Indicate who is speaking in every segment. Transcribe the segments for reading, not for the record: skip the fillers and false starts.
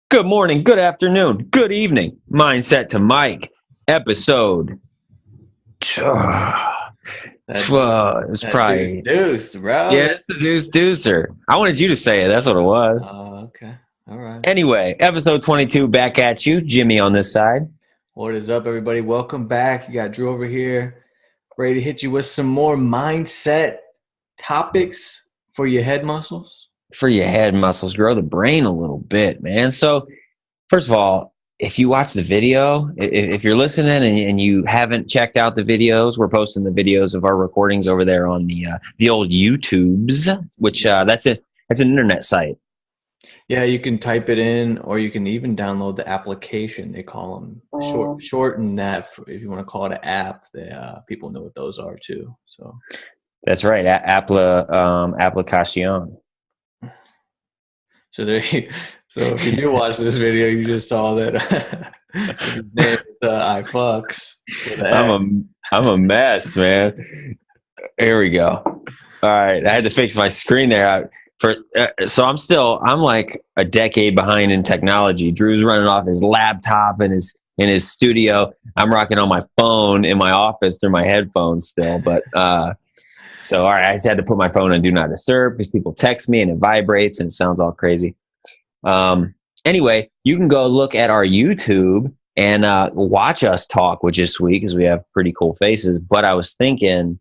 Speaker 1: Good morning, good afternoon, good evening. Mindset to Mike, episode 12. It's probably
Speaker 2: Deuce, bro.
Speaker 1: yeah, it's the Deucer. I wanted you to say it. That's what it was.
Speaker 2: Okay. All right.
Speaker 1: Anyway, episode 22, back at you, Jimmy on this side.
Speaker 2: What is up, everybody? Welcome back. You got Drew over here, ready to hit you with some more mindset topics for your head muscles.
Speaker 1: For your head muscles, grow the brain a little bit, man. So, first of all, if you watch the video, if you're listening and you haven't checked out the videos, we're posting the videos of our recordings over there on the old YouTubes, which that's an internet site.
Speaker 2: Yeah, you can type it in, or you can even download the application. They call them shorten that if you want to call it an app. People know what those are too. So
Speaker 1: that's right, application.
Speaker 2: So if you do watch this video, you just saw that his name is I fucks.
Speaker 1: I'm a mess, man. Here we go. All right, I had to fix my screen there. So I'm like a decade behind in technology. Drew's running off his laptop in his studio. I'm rocking on my phone in my office through my headphones still, but. So, all right, I just had to put my phone on Do Not Disturb because people text me and it vibrates and it sounds all crazy. Anyway, you can go look at our YouTube and watch us talk, which is sweet because we have pretty cool faces. But I was thinking,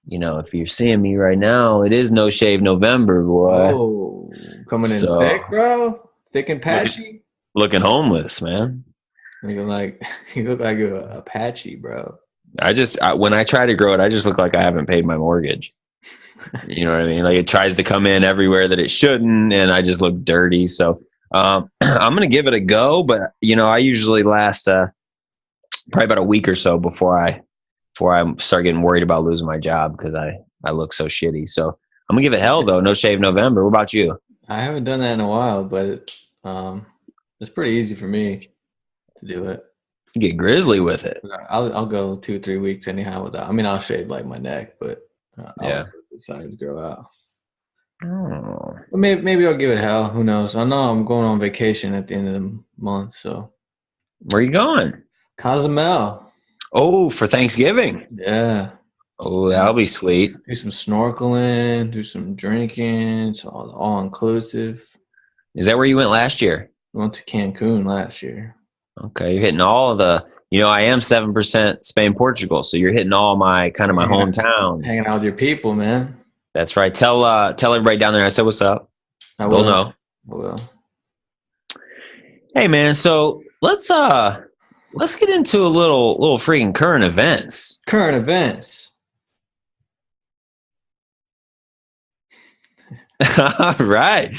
Speaker 1: if you're seeing me right now, it is No Shave November, boy.
Speaker 2: Oh, coming in thick, bro? Thick and patchy?
Speaker 1: Looking homeless, man.
Speaker 2: You look like a Apache, bro.
Speaker 1: When I try to grow it, I just look like I haven't paid my mortgage. You know what I mean? Like it tries to come in everywhere that it shouldn't, and I just look dirty. So I'm going to give it a go, but I usually last probably about a week or so before I start getting worried about losing my job because I look so shitty. So I'm gonna give it hell though. No Shave November. What about you?
Speaker 2: I haven't done that in a while, but it's pretty easy for me to do it.
Speaker 1: You get grizzly with it.
Speaker 2: I'll go 2-3 weeks anyhow without. I mean, I'll shave like my neck, but I'll let the sides grow out.
Speaker 1: Oh.
Speaker 2: But maybe I'll give it hell. Who knows? I know I'm going on vacation at the end of the month. So
Speaker 1: where are you going?
Speaker 2: Cozumel.
Speaker 1: Oh, for Thanksgiving.
Speaker 2: Yeah.
Speaker 1: Oh, that'll be sweet.
Speaker 2: Do some snorkeling, do some drinking. It's all inclusive.
Speaker 1: Is that where you went last year?
Speaker 2: We went to Cancun last year.
Speaker 1: Okay, you're hitting all of the. I am 7% Spain, Portugal, so you're hitting all my hometowns.
Speaker 2: Hanging out with your people, man.
Speaker 1: That's right. Tell everybody down there I said what's up.
Speaker 2: I will.
Speaker 1: They'll know.
Speaker 2: I will.
Speaker 1: Hey, man. So let's get into a little freaking current events.
Speaker 2: Current events.
Speaker 1: All right.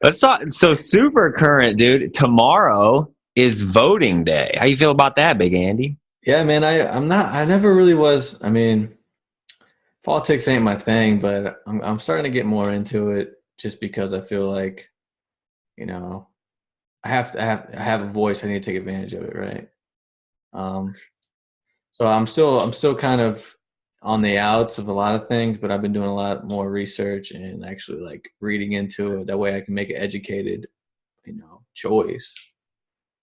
Speaker 1: Let's talk. So super current, dude. Tomorrow is voting day. How you feel about that, Big Andy?
Speaker 2: Yeah, man. I never really was. I mean, politics ain't my thing, but I'm starting to get more into it just because I feel like, I have a voice. I need to take advantage of it, right? So I'm still kind of on the outs of a lot of things, but I've been doing a lot more research and actually like reading into it. That way I can make an educated, choice.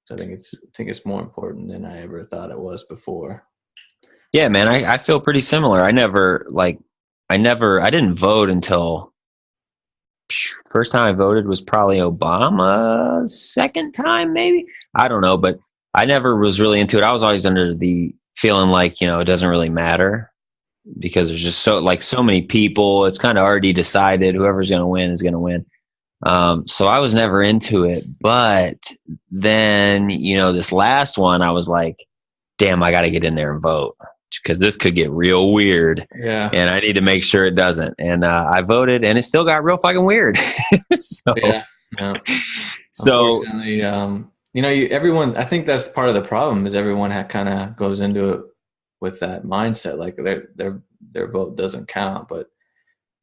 Speaker 2: So I think it's more important than I ever thought it was before.
Speaker 1: Yeah, man, I feel pretty similar. I didn't vote until first time I voted was probably Obama. Second time, maybe, I don't know, but I never was really into it. I was always under the feeling like, it doesn't really matter because there's just so many people. It's kind of already decided whoever's going to win is going to win. So I was never into it, but then, this last one, I was like, damn, I got to get in there and vote because this could get real weird.
Speaker 2: Yeah.
Speaker 1: And I need to make sure it doesn't. And I voted and it still got real fucking weird. So,
Speaker 2: yeah.
Speaker 1: So,
Speaker 2: everyone, I think that's part of the problem is everyone kind of goes into it with that mindset. Like their vote doesn't count, but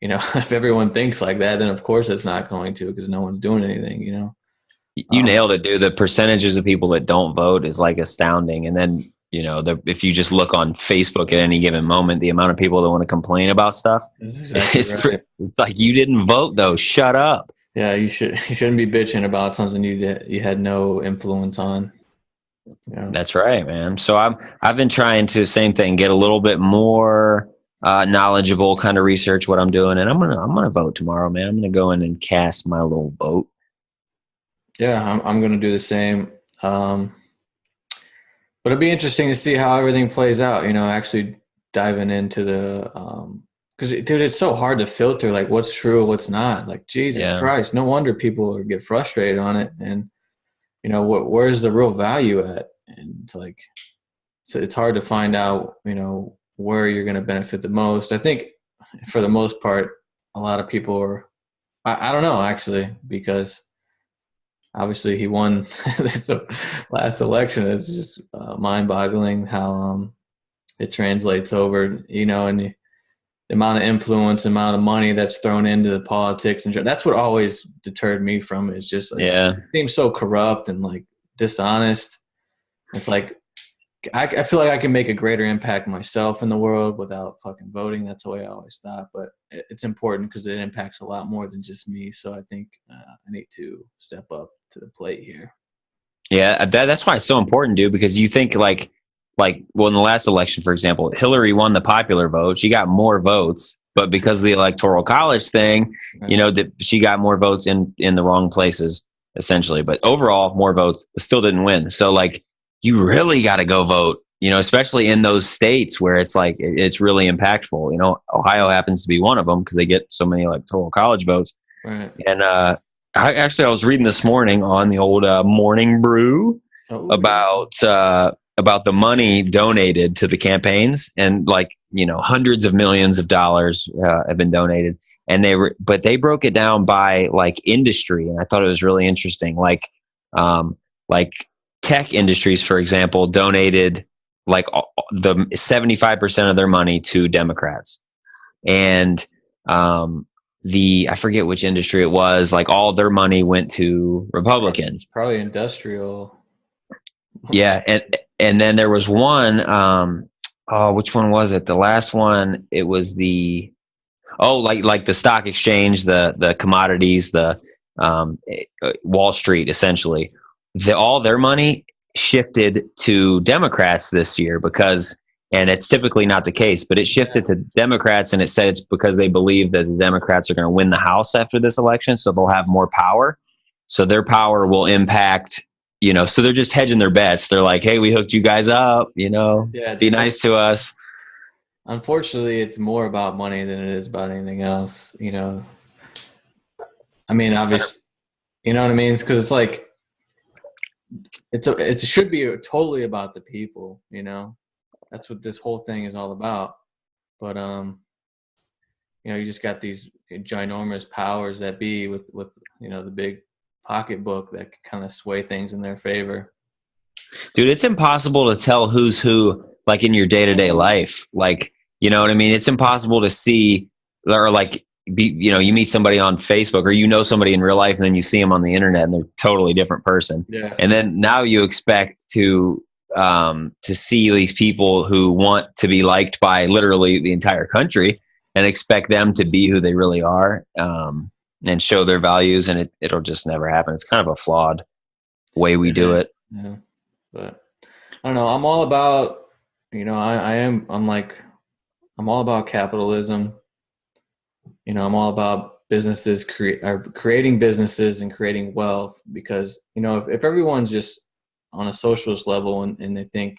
Speaker 2: if everyone thinks like that, then of course it's not going to because no one's doing anything,
Speaker 1: You nailed it, dude. The percentages of people that don't vote is like astounding. And then, if you just look on Facebook at any given moment, the amount of people that want to complain about stuff,
Speaker 2: exactly
Speaker 1: it's like, you didn't vote though. Shut up.
Speaker 2: Yeah, you shouldn't be bitching about something you had no influence on. Yeah.
Speaker 1: That's right, man. So I've been trying to same thing, get a little bit more knowledgeable, kind of research what I'm doing, and I'm gonna vote tomorrow, man. I'm gonna go in and cast my little vote.
Speaker 2: Yeah, I'm gonna do the same. Um, but it'll be interesting to see how everything plays out. Actually diving into the because dude, it's so hard to filter like what's true, what's not. Like Jesus
Speaker 1: Yeah,
Speaker 2: Christ, no wonder people get frustrated on it. And where's the real value at? And it's like so it's hard to find out where you're going to benefit the most. I think for the most part, a lot of people are. I don't know actually because obviously he won this last election. It's just mind-boggling how it translates over, and the amount of influence, amount of money that's thrown into the politics, and that's what always deterred me from it. It's just like,
Speaker 1: yeah.
Speaker 2: it seems so corrupt and like dishonest. It's like I feel like I can make a greater impact myself in the world without fucking voting. That's the way I always thought. But it's important because it impacts a lot more than just me. So I think I need to step up to the plate here.
Speaker 1: Yeah, that's why it's so important, dude. Because you think well, in the last election, for example, Hillary won the popular vote. She got more votes, but because of the electoral college thing,
Speaker 2: Right.
Speaker 1: she got more votes in the wrong places, essentially. But overall, more votes, but still didn't win. So like, you really got to go vote. Especially in those states where it's like it's really impactful. Ohio happens to be one of them because they get so many electoral college votes.
Speaker 2: Right.
Speaker 1: And I was reading this morning on the old Morning Brew
Speaker 2: Oh, yeah.
Speaker 1: about the money donated to the campaigns, and hundreds of millions of dollars have been donated, and but they broke it down by like industry, and I thought it was really interesting. Like tech industries, for example, donated like the 75% of their money to Democrats, and I forget which industry it was, like all their money went to Republicans.
Speaker 2: Probably industrial.
Speaker 1: Yeah, and then there was one. Which one was it? The last one. It was the like the stock exchange, the commodities, the Wall Street, essentially. All their money shifted to Democrats this year and it's typically not the case, but it shifted to Democrats, and it said it's because they believe that the Democrats are going to win the House after this election, so they'll have more power. So their power will impact, so they're just hedging their bets. They're like, hey, we hooked you guys up,
Speaker 2: Yeah.
Speaker 1: be nice to us.
Speaker 2: Unfortunately, it's more about money than it is about anything else. I mean, obviously, you know what I mean? It's because it's like it should be totally about the people. That's what this whole thing is all about. But you just got these ginormous powers that be with the big pocketbook that can kind of sway things in their favor.
Speaker 1: Dude, it's impossible to tell who's who, like in your day-to-day life. Like, you know what I mean? It's impossible to see, or like you meet somebody on Facebook, or somebody in real life, and then you see them on the internet and they're a totally different person.
Speaker 2: Yeah.
Speaker 1: And then now you expect to see these people who want to be liked by literally the entire country, and expect them to be who they really are, and show their values, and it'll just never happen. It's kind of a flawed way we do it.
Speaker 2: Yeah. But I don't know. I'm all about, I'm all about capitalism. I'm all about businesses creating businesses and creating wealth, because, if everyone's just on a socialist level and they think,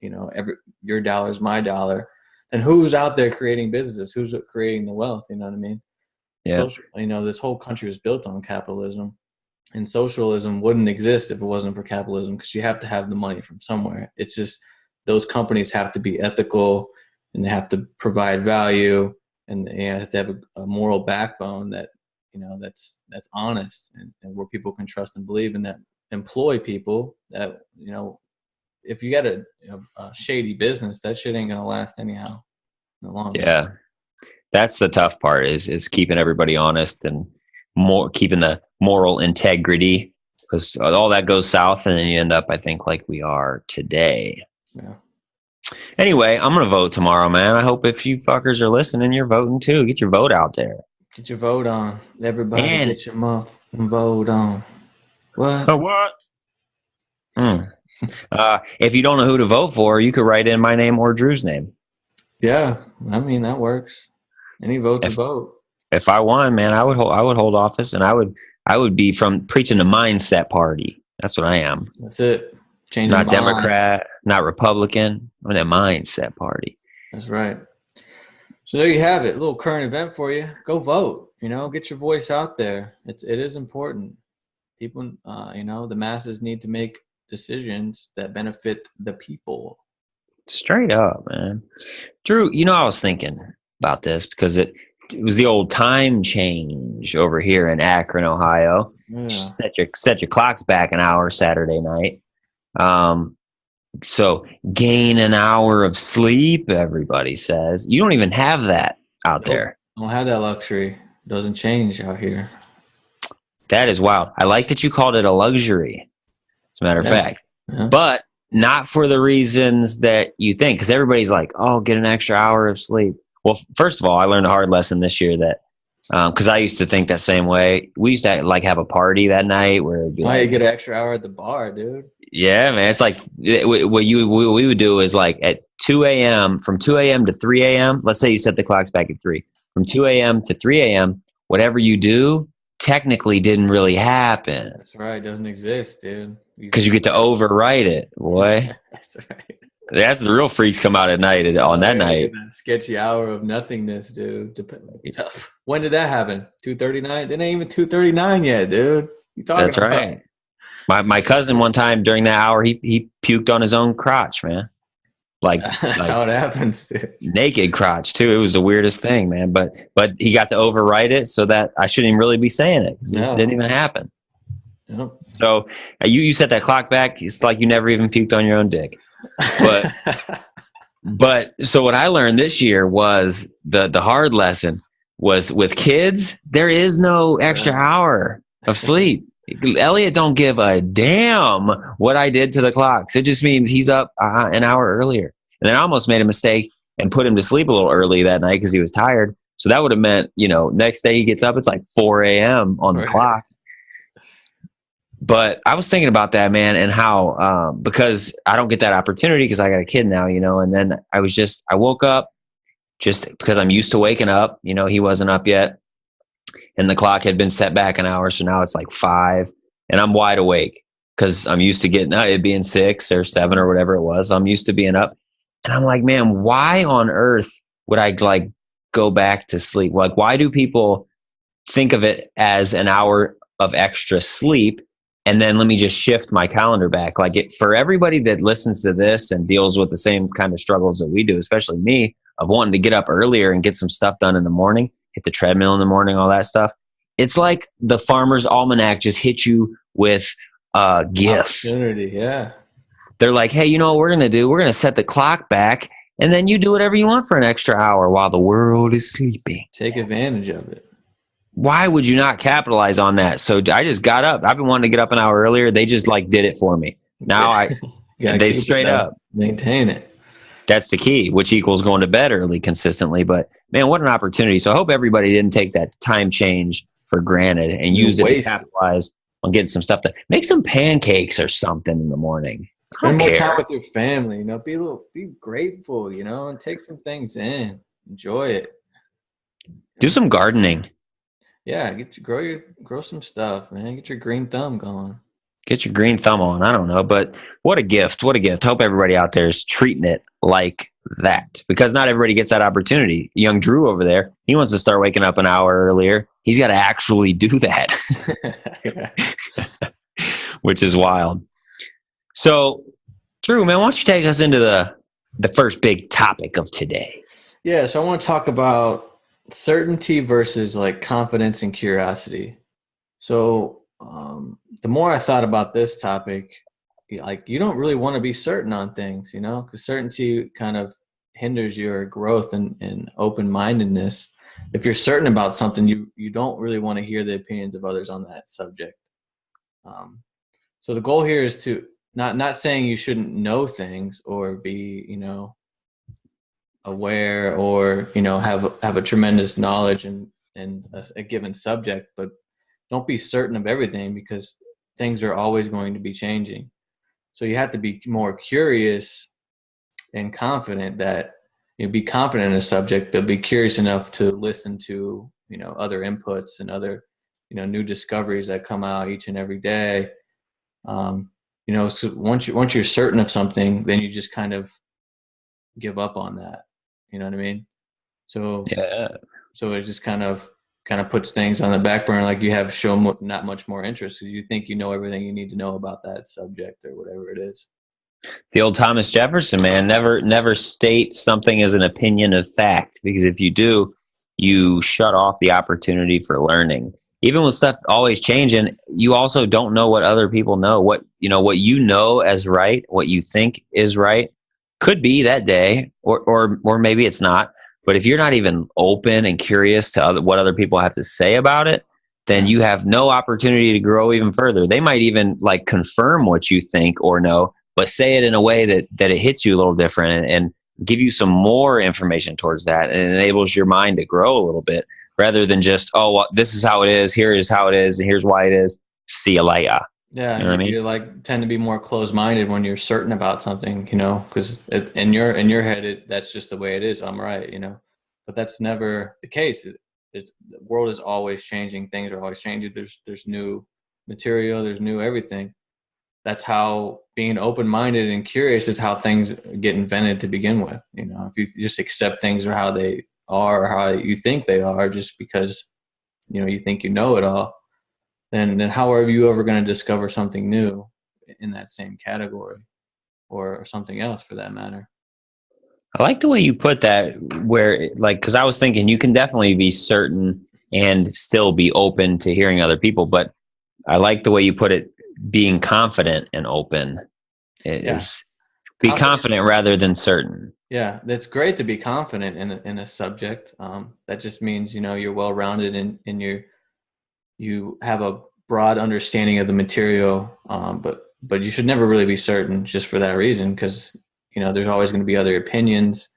Speaker 2: your dollar is my dollar, then who's out there creating businesses? Who's creating the wealth? You know what I mean?
Speaker 1: Yeah.
Speaker 2: This whole country was built on capitalism. And socialism wouldn't exist if it wasn't for capitalism, because you have to have the money from somewhere. It's just those companies have to be ethical, and they have to provide value, and they have to have a moral backbone that that's honest, and where people can trust and believe, and that employ people that if you got a shady business, that shit ain't gonna last anyhow in the long run.
Speaker 1: Yeah, that's the tough part is keeping everybody honest and keeping the moral integrity, because all that goes south, and then you end up, I think, like we are today.
Speaker 2: Yeah.
Speaker 1: Anyway, I'm gonna vote tomorrow, man. I hope if you fuckers are listening, you're voting too. Get your vote out there.
Speaker 2: Get your vote on. Everybody
Speaker 1: And
Speaker 2: get your muff and vote on. What?
Speaker 1: oh, what? Mm. If you don't know who to vote for, you could write in my name or Drew's name.
Speaker 2: Yeah, I mean, that works. Any vote's a
Speaker 1: If
Speaker 2: vote.
Speaker 1: if I won, man, I would hold office, and I would be from preaching the mindset party. That's what I am.
Speaker 2: That's it. Changing
Speaker 1: Not
Speaker 2: minds.
Speaker 1: Democrat, not Republican. I'm that mindset party.
Speaker 2: That's right. So there you have it. A little current event for you. Go vote. Get your voice out there. It is important. People, the masses need to make decisions that benefit the people.
Speaker 1: Straight up, man. Drew, I was thinking about this because it was the old time change over here in Akron, Ohio.
Speaker 2: Yeah.
Speaker 1: Set your clocks back an hour Saturday night. So gain an hour of sleep, everybody says. You don't even have that out there.
Speaker 2: Don't have that luxury. Doesn't change out here.
Speaker 1: That is wild. I like that you called it a luxury, as a matter of fact.
Speaker 2: Yeah.
Speaker 1: But not for the reasons that you think, because everybody's like, oh, get an extra hour of sleep. Well, first of all, I learned a hard lesson this year that, because I used to think that same way. We used to have a party that night where it'd be
Speaker 2: you get an extra hour at the bar, dude.
Speaker 1: Yeah, man. It's like what we would do is like at 2 a.m., from 2 a.m. to 3 a.m., let's say you set the clocks back at 3. From 2 a.m. to 3 a.m., whatever you do technically didn't really happen.
Speaker 2: That's right. It doesn't exist, dude.
Speaker 1: Because you get to overwrite it, boy.
Speaker 2: That's right.
Speaker 1: That's the real freaks come out at night on that night.
Speaker 2: That sketchy hour of nothingness, dude. When did that happen? 2:39? It ain't even 2:39 yet, dude. You talking
Speaker 1: That's right. My cousin one time during that hour, he puked on his own crotch, man.
Speaker 2: That's how it happens.
Speaker 1: Naked crotch too. It was the weirdest thing, man. But he got to overwrite it so that I shouldn't even really be saying it because it didn't even happen.
Speaker 2: Nope.
Speaker 1: So you set that clock back. It's like you never even puked on your own dick. But so what I learned this year was the hard lesson was with kids. There is no extra hour of sleep. Elliot don't give a damn what I did to the clocks. It just means he's up an hour earlier. And then I almost made a mistake and put him to sleep a little early that night because he was tired. So that would have meant, next day he gets up, it's like 4 a.m. on the clock. But I was thinking about that, man, and how, because I don't get that opportunity because I got a kid now, and then I woke up just because I'm used to waking up, he wasn't up yet. And the clock had been set back an hour. So now it's like 5 and I'm wide awake because I'm used to it being 6 or 7 or whatever it was. I'm used to being up. And I'm like, man, why on earth would I go back to sleep? Like, why do people think of it as an hour of extra sleep? And then let me just shift my calendar back. For everybody that listens to this and deals with the same kind of struggles that we do, especially me, of wanting to get up earlier and get some stuff done in the morning, hit the treadmill in the morning, all that stuff. It's like the Farmer's Almanac just hit you with a gift.
Speaker 2: Opportunity, yeah.
Speaker 1: They're like, hey, you know what we're going to do? We're going to set the clock back, and then you do whatever you want for an extra hour while the world is sleeping.
Speaker 2: Take advantage of it.
Speaker 1: Why would you not capitalize on that? So I just got up. I've been wanting to get up an hour earlier. They just did it for me. Now they straight up
Speaker 2: maintain it.
Speaker 1: That's the key, which equals going to bed early consistently. But man, what an opportunity. So I hope everybody didn't take that time change for granted and use it to capitalize on getting some stuff done. Make some pancakes or something in the morning.
Speaker 2: Spend more time with your family, be grateful, and take some things in. Enjoy it.
Speaker 1: Do some gardening.
Speaker 2: Yeah, grow some stuff, man. Get your green thumb going.
Speaker 1: Get your green thumb on. I don't know, but what a gift. What a gift. Hope everybody out there is treating it like that because not everybody gets that opportunity. Young Drew over there, he wants to start waking up an hour earlier. He's got to actually do that, which is wild. So, Drew, man, why don't you take us into the first big topic of today?
Speaker 2: Yeah, so I want to talk about certainty versus confidence and curiosity. So, the more I thought about this topic, you don't really want to be certain on things, because certainty kind of hinders your growth and open-mindedness. If you're certain about something, you don't really want to hear the opinions of others on that subject. So the goal here is to not saying you shouldn't know things or be, aware or, have a tremendous knowledge and in a given subject, but don't be certain of everything, because things are always going to be changing. So you have to be more curious and confident that be confident in a subject, but be curious enough to listen to, other inputs and other, new discoveries that come out each and every day. So once you're certain of something, then you just kind of give up on that. You know what I mean? So
Speaker 1: Yeah.
Speaker 2: so it just kind of puts things on the back burner, like you have shown not much more interest because you think you know everything you need to know about that subject or whatever it is.
Speaker 1: The old Thomas Jefferson, man, never state something as an opinion of fact, because if you do, you shut off the opportunity for learning. Even with stuff always changing, you also don't know what other people know. What you know as right, what you think is right, could be that day, or maybe it's not. But if you're not even open and curious to what other people have to say about it, then you have no opportunity to grow even further. They might even like confirm what you think or know, but say it in a way that it hits you a little different, and give you some more information towards that, and enables your mind to grow a little bit, rather than just, oh, well, this is how it is, here is how it is, and here's why it is. See you later.
Speaker 2: Yeah,
Speaker 1: You know what I mean?
Speaker 2: you like tend to be more closed-minded when you're certain about something, because in your head, that's just the way it is. I'm right, but that's never the case. The world is always changing. Things are always changing. There's new material. There's new everything. That's how being open-minded and curious is how things get invented to begin with. If you just accept things or how they are or how you think they are, just because you think you know it all, then how are you ever going to discover something new in that same category, or something else for that matter?
Speaker 1: I like the way you put that, where, like, because I was thinking you can definitely be certain and still be open to hearing other people, but I like the way you put it, being confident and open is be confident rather than certain.
Speaker 2: Yeah, that's great to be confident in a subject. That just means you're well rounded, and you have a broad understanding of the material. But you should never really be certain, just for that reason, because there's always going to be other opinions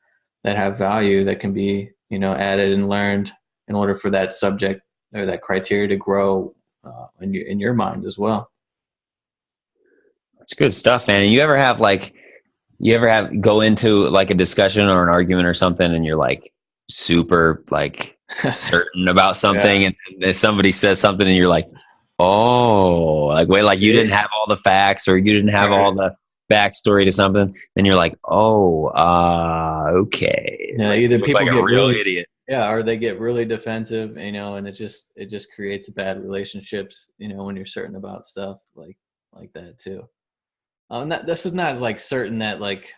Speaker 2: that have value that can be added and learned in order for that subject or that criteria to grow in your mind as well.
Speaker 1: It's good stuff, man. And you ever have go into like a discussion or an argument or something, and you're like super like certain about something,
Speaker 2: Yeah.
Speaker 1: and then somebody says something, and you're like, oh, like, wait, like you didn't have all the facts, or you didn't have all the backstory to something, then you're like, oh, okay.
Speaker 2: Yeah,
Speaker 1: like,
Speaker 2: either people
Speaker 1: like
Speaker 2: get
Speaker 1: a real
Speaker 2: really
Speaker 1: idiot.
Speaker 2: yeah, or they get really defensive, and it just creates bad relationships, when you're certain about stuff like that too. This is not like certain that like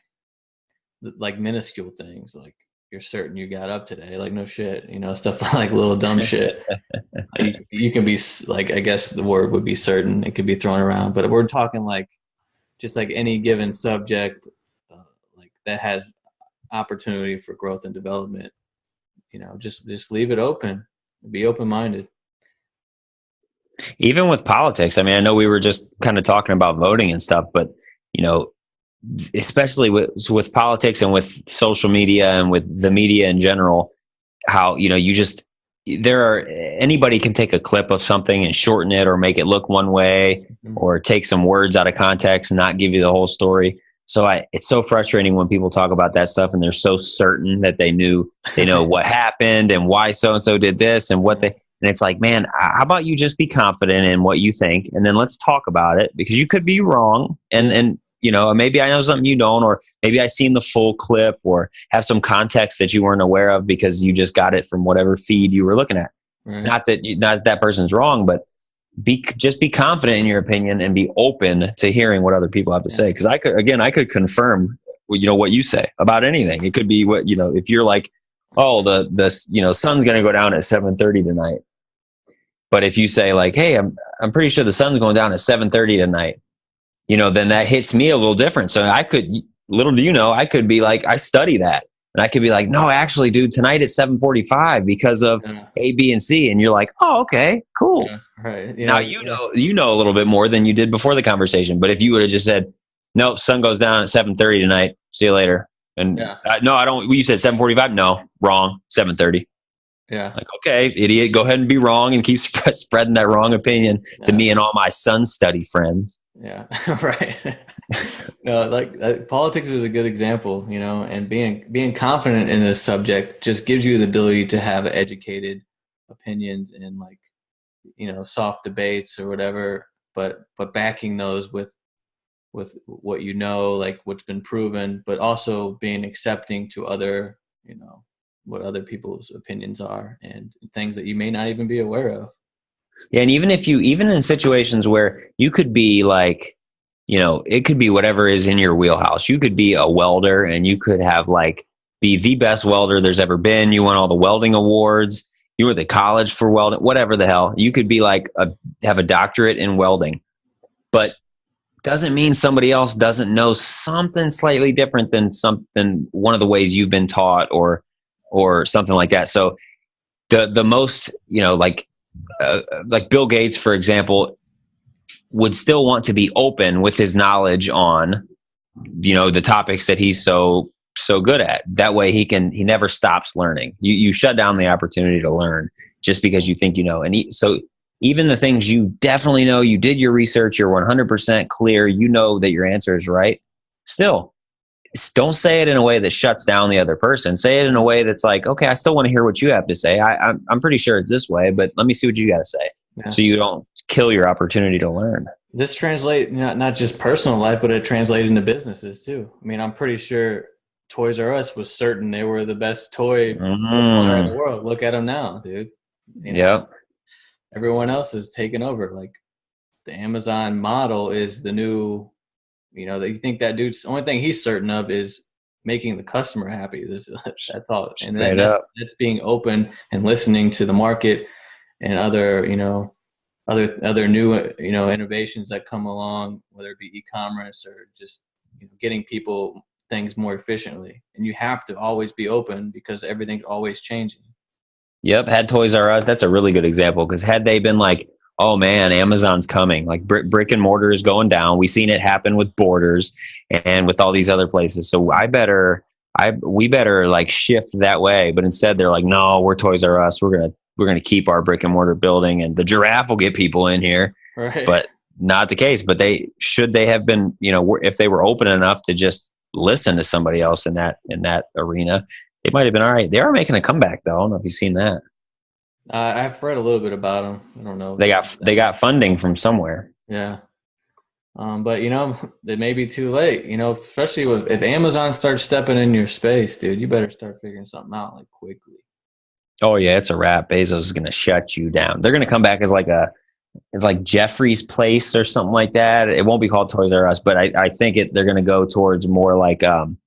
Speaker 2: minuscule things, like you're certain you got up today, like no shit, stuff like little dumb shit. You can be like, I guess the word would be certain. It could be thrown around, but we're talking like just like any given subject, like that has opportunity for growth and development. Just leave it open. Be open minded.
Speaker 1: Even with politics, I mean, I know we were just kind of talking about voting and stuff, but you know, especially with politics and with social media and with the media in general, how you just anybody can take a clip of something and shorten it or make it look one way, or take some words out of context and not give you the whole story. So it's so frustrating when people talk about that stuff and they're so certain that they know what happened and why so and so did this and and it's like, man, how about you just be confident in what you think, and then let's talk about it, because you could be wrong, and maybe I know something you don't, or maybe I seen the full clip or have some context that you weren't aware of because you just got it from whatever feed you were looking at.
Speaker 2: Right.
Speaker 1: Not that person's wrong, but just be confident in your opinion and be open to hearing what other people have to say. Because I could confirm, what you say about anything. It could be what, if you're like, oh, the sun's going to go down at 7:30 tonight. But if you say like, hey, I'm pretty sure the sun's going down at 7:30 tonight, then that hits me a little different. So little do you know, I could be like, I study that. And I could be like, no, actually, dude, tonight it's 7:45 because of A, B, and C. And you're like, oh, okay, cool.
Speaker 2: Yeah, right.
Speaker 1: Now you know a little bit more than you did before the conversation. But if you would have just said, no, sun goes down at 7:30 tonight. See you later. And no, I don't. You said 7:45. No, wrong. 7:30.
Speaker 2: Yeah.
Speaker 1: Like, okay, idiot, go ahead and be wrong and keep spreading that wrong opinion to
Speaker 2: Yeah.
Speaker 1: me and all my sun study friends.
Speaker 2: Yeah. Right. No, like politics is a good example, you know, and being confident in this subject just gives you the ability to have educated opinions and like, you know, soft debates or whatever, but backing those with what you know, like what's been proven, but also being accepting to other, you know, what other people's opinions are and things that you may not even be aware of.
Speaker 1: Yeah, and even in situations where you could be like, it could be whatever is in your wheelhouse. You could be a welder and you could have like be the best welder there's ever been. You won all the welding awards. You were at the college for welding, whatever the hell. You could be like have a doctorate in welding, but doesn't mean somebody else doesn't know something slightly different than one of the ways you've been taught or something like that. So the most, like Bill Gates, for example, would still want to be open with his knowledge on, the topics that he's so good at. That way he never stops learning. You shut down the opportunity to learn just because you think, and so even the things you definitely know, you did your research, you're 100% clear, that your answer is right. Still, don't say it in a way that shuts down the other person. Say it in a way that's like, okay, I still want to hear what you have to say. I'm pretty sure it's this way, but let me see what you got to say. Yeah. So you don't kill your opportunity to learn.
Speaker 2: This translates not just personal life, but it translates into businesses too. I mean, I'm pretty sure Toys R Us was certain they were the best toy in the world. Look at them now, dude.
Speaker 1: Yep.
Speaker 2: Everyone else is taking over. Like the Amazon model is the new, you think that dude's the only thing he's certain of is making the customer happy. That's all. And that's being open and listening to the market and other, other new, innovations that come along, whether it be e-commerce or just getting people things more efficiently. And you have to always be open because everything's always changing.
Speaker 1: Yep. Had Toys R Us. That's a really good example because had they been like, oh man, Amazon's coming, like brick and mortar is going down. We've seen it happen with Borders and with all these other places. So we better like shift that way. But instead they're like, no, we're Toys R Us. We're going to keep our brick and mortar building and the Giraffe will get people in here.
Speaker 2: Right.
Speaker 1: But not the case. But they have been, if they were open enough to just listen to somebody else in that arena, they might've been all right. They are making a comeback though. I don't know if you've seen that.
Speaker 2: I've read a little bit about them. I don't know.
Speaker 1: They got funding from somewhere.
Speaker 2: Yeah. But it may be too late, especially if Amazon starts stepping in your space, dude, you better start figuring something out like quickly.
Speaker 1: Oh yeah, it's a wrap. Bezos is going to shut you down. They're going to come back as it's like Jeffrey's Place or something like that. It won't be called Toys R Us, but I think they're going to go towards more like, and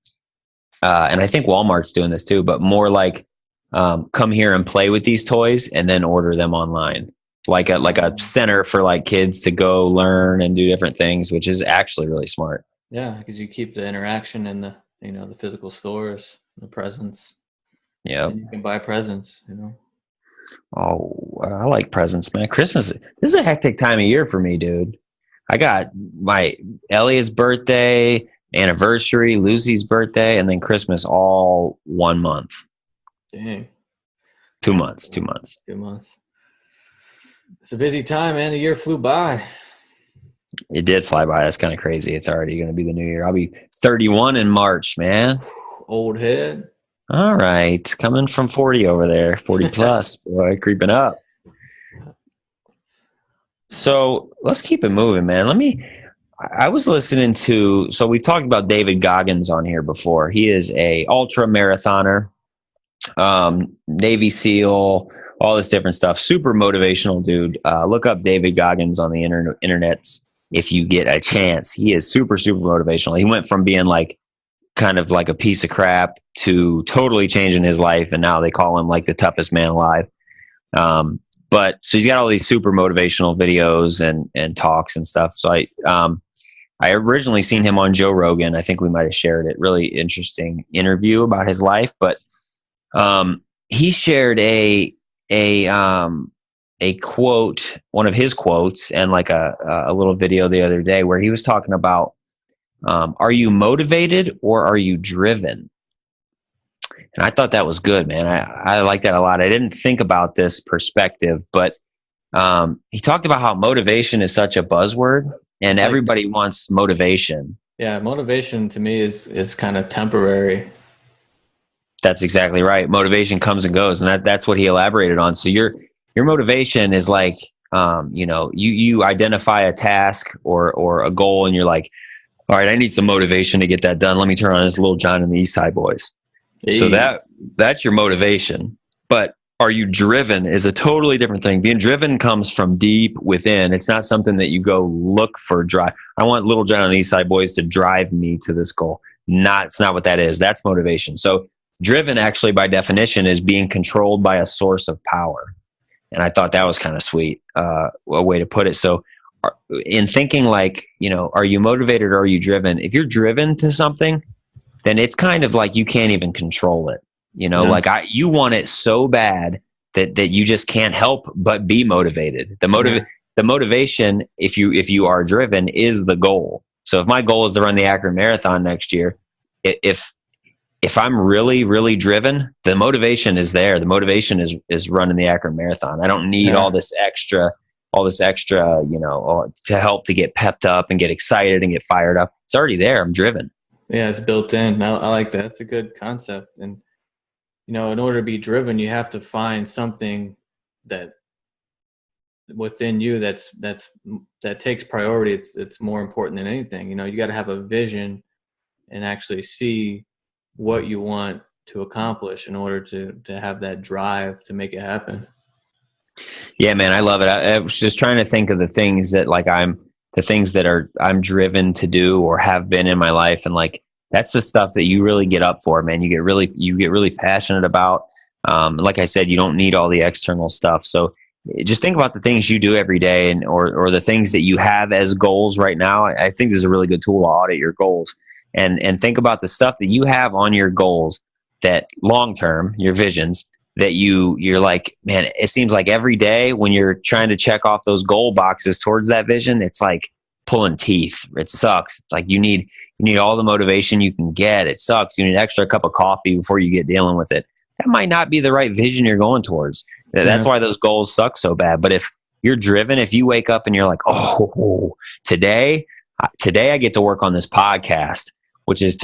Speaker 1: I think Walmart's doing this too, but more like, come here and play with these toys and then order them online. Like a center for like kids to go learn and do different things, which is actually really smart.
Speaker 2: Yeah, because you keep the interaction in the the physical stores, the presence.
Speaker 1: Yeah,
Speaker 2: you can buy presents.
Speaker 1: Oh, I like presents, man. Christmas. This is a hectic time of year for me, dude. I got my Elliot's birthday, anniversary, Lucy's birthday, and then Christmas all 1 month.
Speaker 2: Dang.
Speaker 1: 2 months.
Speaker 2: 2 months. It's a busy time, man. The year flew by.
Speaker 1: It did fly by. That's kind of crazy. It's already going to be the new year. I'll be 31 in March, man.
Speaker 2: Old head.
Speaker 1: All right. Coming from 40 over there. 40 plus. Boy, creeping up. So let's keep it moving, man. I was listening to, so we've talked about David Goggins on here before. He is a ultra marathoner, Navy SEAL, all this different stuff. Super motivational dude. Look up David Goggins on the internet if you get a chance. He is super, super motivational. He went from being like kind of like a piece of crap to totally changing his life. And now they call him like the toughest man alive. But so he's got all these super motivational videos and talks and stuff. So I originally seen him on Joe Rogan. I think we might've shared it. Really interesting interview about his life, but he shared a quote, one of his quotes, and like a little video the other day where he was talking about, are you motivated or are you driven? And I thought that was good, man. I like that a lot. I didn't think about this perspective, but he talked about how motivation is such a buzzword and
Speaker 2: Like,
Speaker 1: everybody wants motivation.
Speaker 2: yeah, motivation to me is kind of temporary.
Speaker 1: That's exactly right. Motivation comes and goes, and that's what he elaborated on. So your motivation is like, you identify a task or a goal, and you're like, all right, I need some motivation to get that done. Let me turn on this Little John and the East Side Boys. So
Speaker 2: Hey,
Speaker 1: that's your motivation. But are you driven is a totally different thing. Being driven comes from deep within. It's not something that you go look for drive. I want Little John and the East Side Boys to drive me to this goal. It's not what that is. That's motivation. So driven actually by definition is being controlled by a source of power. And I thought that was kind of sweet, a way to put it. So in thinking like, are you motivated or are you driven? If you're driven to something, then it's kind of like you can't even control it.
Speaker 2: yeah,
Speaker 1: Like you want it so bad that you just can't help but be motivated. The motivation, if you are driven, is the goal. So if my goal is to run the Akron Marathon next year, if I'm really, really driven, the motivation is there. The motivation is running the Akron Marathon. I don't need all this extra, to help to get pepped up and get excited and get fired up. It's already there. I'm driven.
Speaker 2: yeah, it's built in. I like that. It's a good concept. And in order to be driven, you have to find something that within you that takes priority. It's more important than anything. You got to have a vision and actually see what you want to accomplish in order to have that drive to make it happen.
Speaker 1: Yeah, man, I love it. I was just trying to think of the things that I'm driven to do or have been in my life. And like, that's the stuff that you really get up for, man. You get really passionate about. Like I said, you don't need all the external stuff. So just think about the things you do every day and, or the things that you have as goals right now. I think this is a really good tool to audit your goals and think about the stuff that you have on your goals that long-term, your visions, that you're like, man, it seems like every day when you're trying to check off those goal boxes towards that vision, it's like pulling teeth. It sucks. It's like you need all the motivation you can get. It sucks. You need an extra cup of coffee before you get dealing with it. That might not be the right vision you're going towards. That's why those goals suck so bad. But if you're driven, if you wake up and you're like, oh, today I get to work on this podcast, which is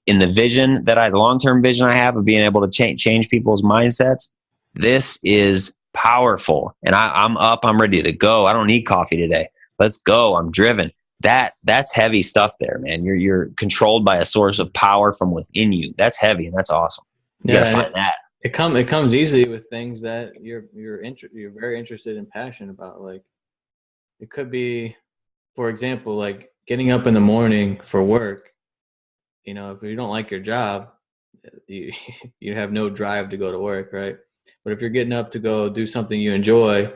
Speaker 1: in the vision the long-term vision I have of being able to change people's mindsets. This is powerful. And I'm up, I'm ready to go. I don't need coffee today. Let's go. I'm driven. That's heavy stuff there, man. You're controlled by a source of power from within you. That's heavy and that's awesome. You gotta find that.
Speaker 2: It comes easily with things that you're very interested and passionate about. Like it could be, for example, like getting up in the morning for work. If you don't like your job, you have no drive to go to work, right? But if you're getting up to go do something you enjoy,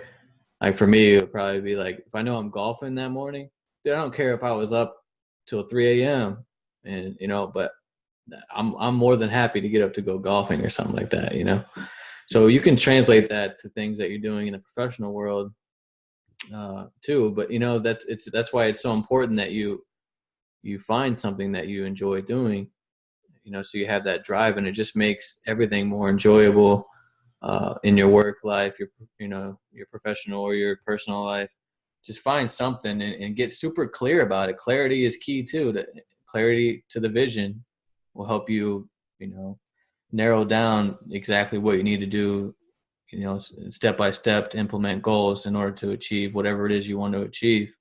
Speaker 2: like for me, it would probably be like, if I know I'm golfing that morning, dude, I don't care if I was up till 3 a.m. and, but I'm more than happy to get up to go golfing or something like that, So you can translate that to things that you're doing in the professional world too. But, that's why it's so important that you find something that you enjoy doing, so you have that drive, and it just makes everything more enjoyable in your work life, your professional or your personal life. Just find something and get super clear about it. Clarity is key too. Clarity to the vision will help you, narrow down exactly what you need to do, step by step to implement goals in order to achieve whatever it is you want to achieve.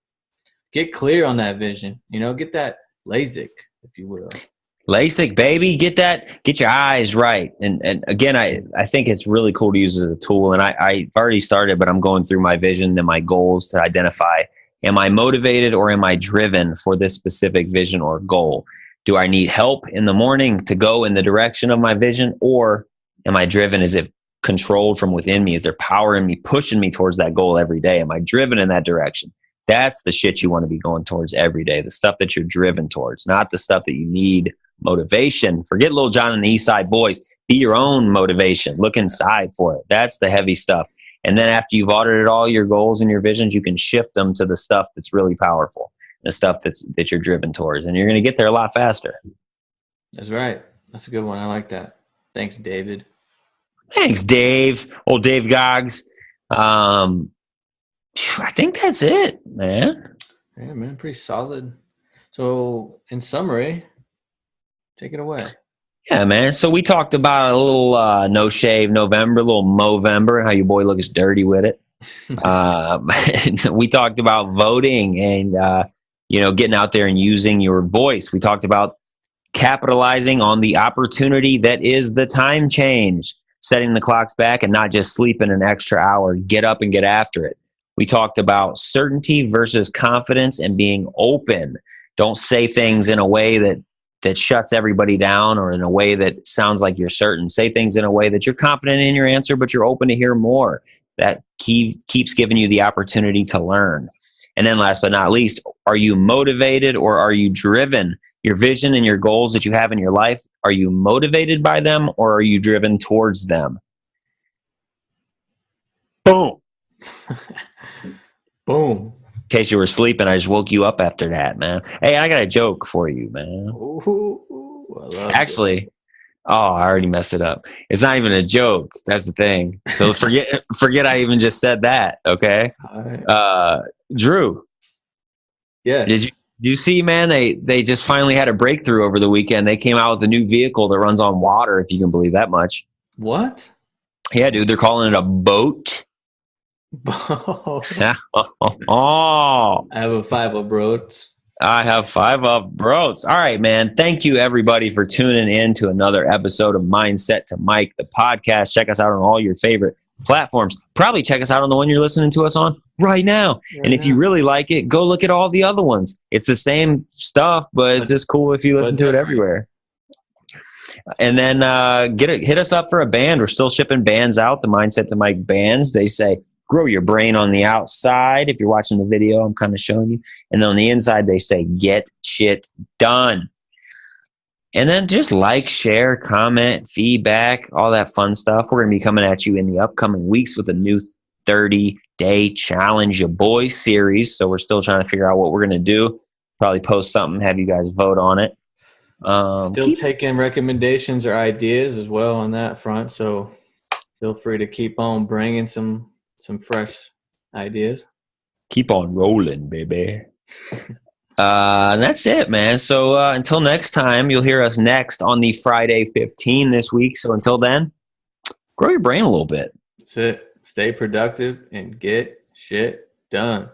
Speaker 2: Get clear on that vision, get that LASIK, if you will.
Speaker 1: LASIK, baby, get your eyes right. And again, I think it's really cool to use as a tool. And I've already started, but I'm going through my vision and my goals to identify, am I motivated or am I driven for this specific vision or goal? Do I need help in the morning to go in the direction of my vision, or am I driven? Is it controlled from within me? Is there power in me pushing me towards that goal every day? Am I driven in that direction? That's the shit you want to be going towards every day, the stuff that you're driven towards, not the stuff that you need motivation. Forget Little John and the East Side Boys. Be your own motivation. Look inside for it. That's the heavy stuff. And then after you've audited all your goals and your visions, you can shift them to the stuff that's really powerful, the stuff that you're driven towards, and you're going to get there a lot faster.
Speaker 2: That's right. That's a good one. I like that. Thanks, David.
Speaker 1: Thanks, Dave. Old Dave Goggs. I think that's it, man.
Speaker 2: Yeah, man, pretty solid. So, in summary, take it away.
Speaker 1: Yeah, man. So we talked about a little no shave November, a little Movember, how your boy looks dirty with it. We talked about voting and getting out there and using your voice. We talked about capitalizing on the opportunity that is the time change, setting the clocks back and not just sleeping an extra hour. Get up and get after it. We talked about certainty versus confidence and being open. Don't say things in a way that shuts everybody down or in a way that sounds like you're certain. Say things in a way that you're confident in your answer, but you're open to hear more. That keeps giving you the opportunity to learn. And then last but not least, are you motivated or are you driven? Your vision and your goals that you have in your life, are you motivated by them or are you driven towards them? Boom.
Speaker 2: Boom.
Speaker 1: In case you were sleeping, I just woke you up after that, man. Hey, I got a joke for you, man.
Speaker 2: Ooh, I love
Speaker 1: Actually, I already messed it up. It's not even a joke. That's the thing. So forget I even just said that, okay?
Speaker 2: All right.
Speaker 1: Drew,
Speaker 2: Yes.
Speaker 1: did you see, man, they just finally had a breakthrough over the weekend. They came out with a new vehicle that runs on water, if you can believe that much.
Speaker 2: What?
Speaker 1: Yeah, dude, they're calling it a boat.
Speaker 2: I
Speaker 1: Oh,
Speaker 2: have a 5 of broats.
Speaker 1: I have 5 up broats. All right, man. Thank you, everybody, for tuning in to another episode of Mindset to Mike, the podcast. Check us out on all your favorite platforms. Probably check us out on the one you're listening to us on right now. And if you really like it, go look at all the other ones. It's the same stuff, but it's just cool if you listen to it everywhere. And then hit us up for a band. We're still shipping bands out, the Mindset to Mike bands. They say, grow your brain on the outside. If you're watching the video, I'm kind of showing you. And then on the inside, they say, get shit done. And then just like, share, comment, feedback, all that fun stuff. We're going to be coming at you in the upcoming weeks with a new 30-day Challenge Your Boy series. So we're still trying to figure out what we're going to do. Probably post something, have you guys vote on it.
Speaker 2: Still taking recommendations or ideas as well on that front. So feel free to keep on bringing some fresh ideas.
Speaker 1: Keep on rolling, baby. That's it, man. So until next time, you'll hear us next on the Friday 15 this week. So until then, grow your brain a little bit.
Speaker 2: That's it. Stay productive and get shit done.